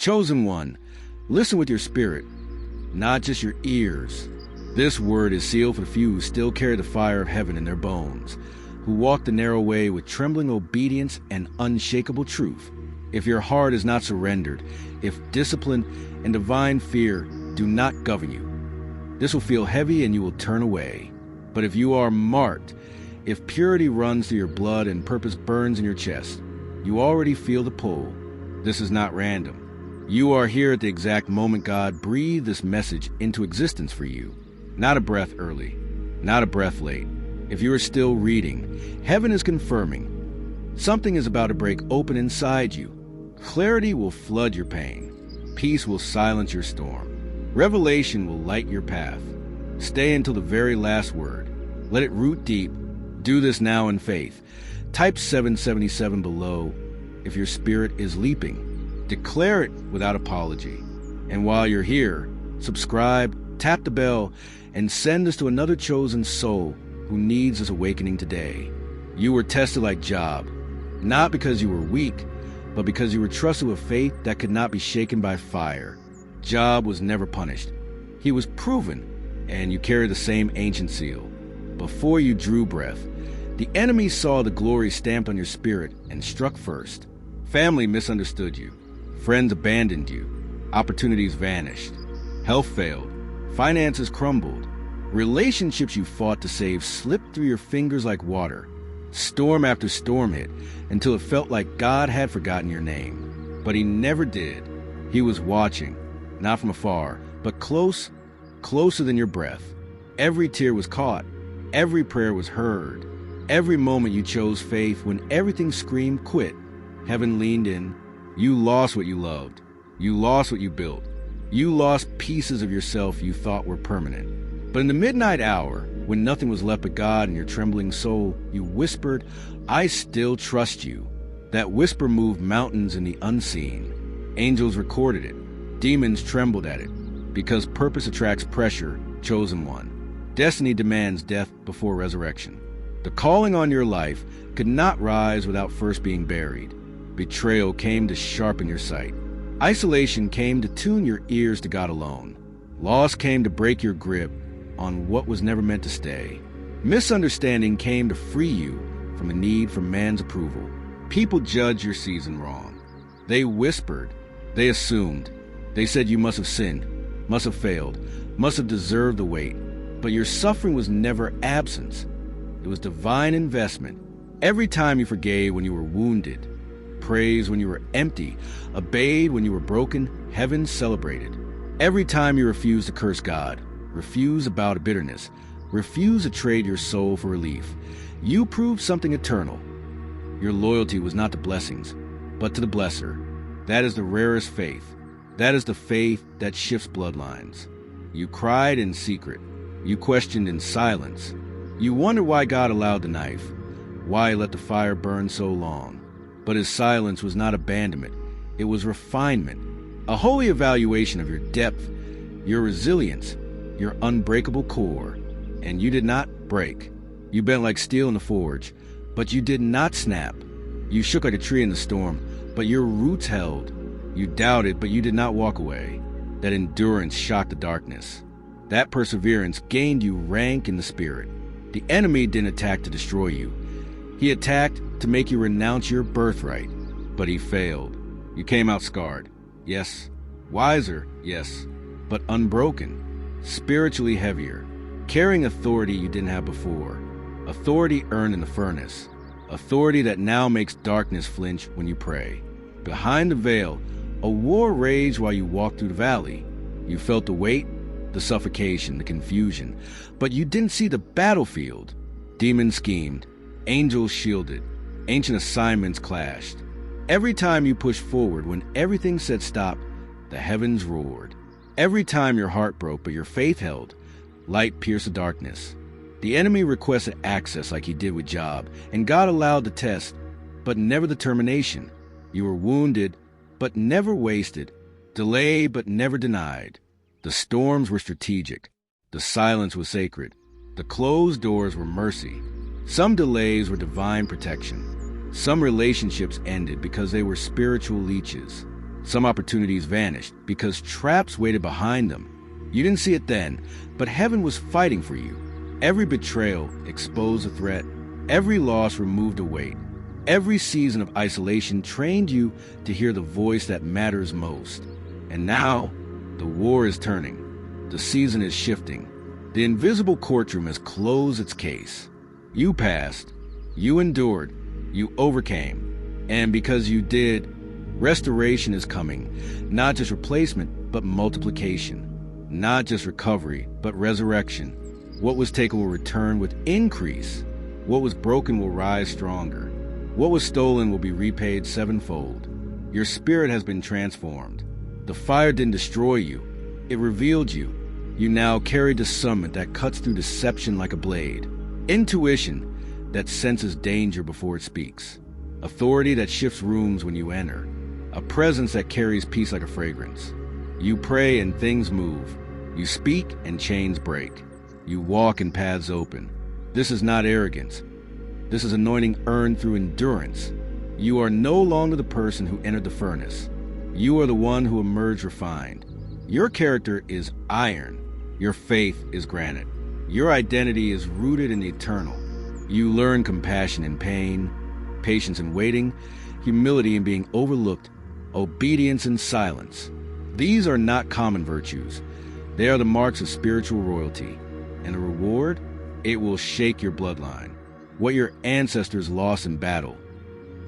Chosen one, listen with your spirit, not just your ears. This word is sealed for the few who still carry the fire of heaven in their bones, who walk the narrow way with trembling obedience and unshakable truth. If your heart is not surrendered, if discipline and divine fear do not govern you, this will feel heavy and you will turn away. But if you are marked, if purity runs through your blood and purpose burns in your chest, you already feel the pull. This is not random. You are here at the exact moment God breathed this message into existence for you. Not a breath early, not a breath late. If you are still reading, heaven is confirming. Something is about to break open inside you. Clarity will flood your pain. Peace will silence your storm. Revelation will light your path. Stay until the very last word. Let it root deep. Do this now in faith. Type 777 below if your spirit is leaping. Declare it without apology. And while you're here, subscribe, tap the bell, and send this to another chosen soul who needs this awakening today. You were tested like Job, not because you were weak, but because you were trusted with faith that could not be shaken by fire. Job was never punished. He was proven, and you carry the same ancient seal. Before you drew breath, the enemy saw the glory stamped on your spirit and struck first. Family misunderstood you. Friends abandoned you. Opportunities vanished. Health failed. Finances crumbled. Relationships you fought to save slipped through your fingers like water. Storm after storm hit until it felt like God had forgotten your name. But he never did. He was watching, not from afar, but close, closer than your breath. Every tear was caught. Every prayer was heard. Every moment you chose faith when everything screamed quit. Heaven leaned in. You lost what you loved. You lost what you built. You lost pieces of yourself you thought were permanent. But in the midnight hour, when nothing was left but God and your trembling soul, you whispered, "I still trust you." That whisper moved mountains in the unseen. Angels recorded it. Demons trembled at it. Because purpose attracts pressure, chosen one. Destiny demands death before resurrection. The calling on your life could not rise without first being buried. Betrayal came to sharpen your sight. Isolation came to tune your ears to God alone. Loss came to break your grip on what was never meant to stay. Misunderstanding came to free you from a need for man's approval. People judged your season wrong. They whispered. They assumed. They said you must have sinned, must have failed, must have deserved the weight. But your suffering was never absence. It was divine investment. Every time you forgave when you were wounded, praised when you were empty, obeyed when you were broken, heaven celebrated. Every time you refused to curse God, refused to bow to bitterness, refused to trade your soul for relief, you proved something eternal. Your loyalty was not to blessings, but to the blesser. That is the rarest faith. That is the faith that shifts bloodlines. You cried in secret. You questioned in silence. You wondered why God allowed the knife, why he let the fire burn so long. But his silence was not abandonment. It was refinement, a holy evaluation of your depth, your resilience, your unbreakable core. And you did not break. You bent like steel in the forge, but you did not snap. You shook like a tree in the storm, but your roots held. You doubted, but you did not walk away. That endurance shocked the darkness. That perseverance gained you rank in the spirit. The enemy didn't attack to destroy you. He attacked to make you renounce your birthright. But he failed. You came out scarred. Yes. Wiser. Yes. But unbroken. Spiritually heavier. Carrying authority you didn't have before. Authority earned in the furnace. Authority that now makes darkness flinch when you pray. Behind the veil, a war raged while you walked through the valley. You felt the weight, the suffocation, the confusion, but you didn't see the battlefield. Demons schemed, angels shielded, ancient assignments clashed. Every time you pushed forward, when everything said stop, the heavens roared. Every time your heart broke, but your faith held, light pierced the darkness. The enemy requested access like he did with Job, and God allowed the test, but never the termination. You were wounded, but never wasted, delayed, but never denied. The storms were strategic. The silence was sacred. The closed doors were mercy. Some delays were divine protection. Some relationships ended because they were spiritual leeches. Some opportunities vanished because traps waited behind them. You didn't see it then, but heaven was fighting for you. Every betrayal exposed a threat. Every loss removed a weight. Every season of isolation trained you to hear the voice that matters most. And now, the war is turning. The season is shifting. The invisible courtroom has closed its case. You passed. You endured. You overcame. And because you did, restoration is coming. Not just replacement, but multiplication. Not just recovery, but resurrection. What was taken will return with increase. What was broken will rise stronger. What was stolen will be repaid sevenfold. Your spirit has been transformed. The fire didn't destroy you. It revealed you. You now carry discernment that cuts through deception like a blade. Intuition that senses danger before it speaks. Authority that shifts rooms when you enter. A presence that carries peace like a fragrance. You pray and things move. You speak and chains break. You walk and paths open. This is not arrogance. This is anointing earned through endurance. You are no longer the person who entered the furnace. You are the one who emerged refined. Your character is iron. Your faith is granite. Your identity is rooted in the eternal. You learn compassion in pain, patience in waiting, humility in being overlooked, obedience in silence. These are not common virtues. They are the marks of spiritual royalty. And the reward? It will shake your bloodline. What your ancestors lost in battle,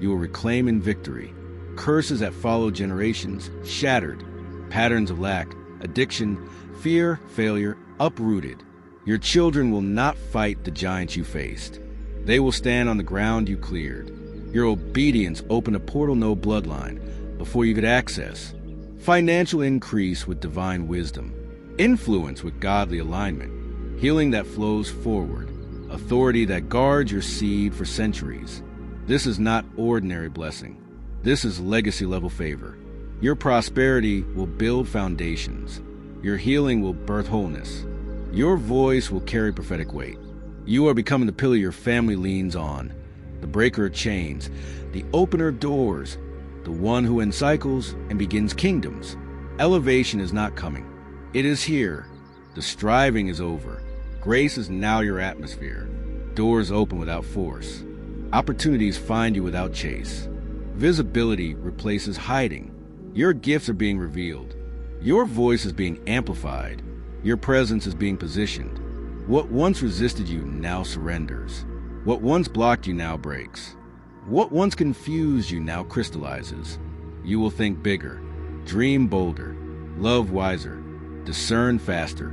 you will reclaim in victory. Curses that follow generations, shattered. Patterns of lack, addiction, fear, failure, uprooted. Your children will not fight the giants you faced. They will stand on the ground you cleared. Your obedience opened a portal no bloodline before you could access. Financial increase with divine wisdom. Influence with godly alignment. Healing that flows forward. Authority that guards your seed for centuries. This is not ordinary blessing. This is legacy-level favor. Your prosperity will build foundations. Your healing will birth wholeness. Your voice will carry prophetic weight. You are becoming the pillar your family leans on, the breaker of chains, the opener of doors, the one who ends cycles and begins kingdoms. Elevation is not coming. It is here. The striving is over. Grace is now your atmosphere. Doors open without force. Opportunities find you without chase. Visibility replaces hiding. Your gifts are being revealed. Your voice is being amplified. Your presence is being positioned. What once resisted you now surrenders. What once blocked you now breaks. What once confused you now crystallizes. You will think bigger, dream bolder, love wiser, discern faster.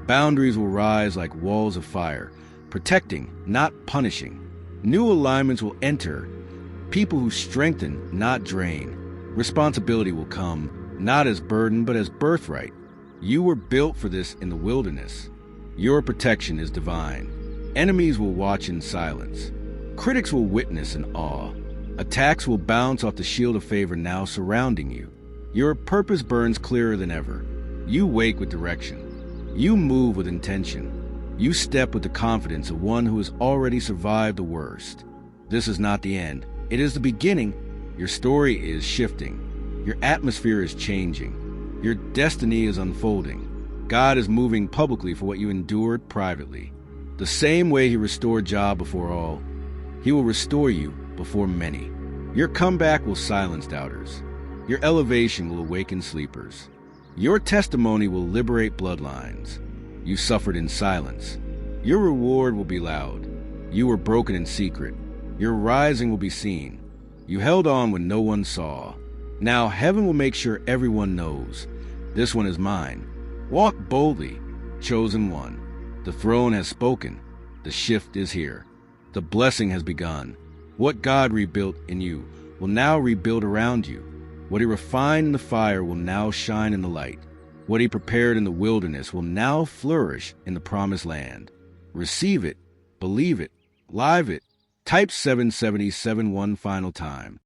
Boundaries will rise like walls of fire, protecting, not punishing. New alignments will enter, people who strengthen, not drain. Responsibility will come, not as burden, but as birthright. You were built for this in the wilderness. Your protection is divine. Enemies will watch in silence. Critics will witness in awe. Attacks will bounce off the shield of favor now surrounding you. Your purpose burns clearer than ever. You wake with direction. You move with intention. You step with the confidence of one who has already survived the worst. This is not the end. It is the beginning. Your story is shifting. Your atmosphere is changing. Your destiny is unfolding. God is moving publicly for what you endured privately. The same way he restored Job before all, he will restore you before many. Your comeback will silence doubters. Your elevation will awaken sleepers. Your testimony will liberate bloodlines. You suffered in silence. Your reward will be loud. You were broken in secret. Your rising will be seen. You held on when no one saw. Now heaven will make sure everyone knows. This one is mine. Walk boldly, chosen one. The throne has spoken. The shift is here. The blessing has begun. What God rebuilt in you will now rebuild around you. What he refined in the fire will now shine in the light. What he prepared in the wilderness will now flourish in the promised land. Receive it, believe it, live it. Type 77071 final time.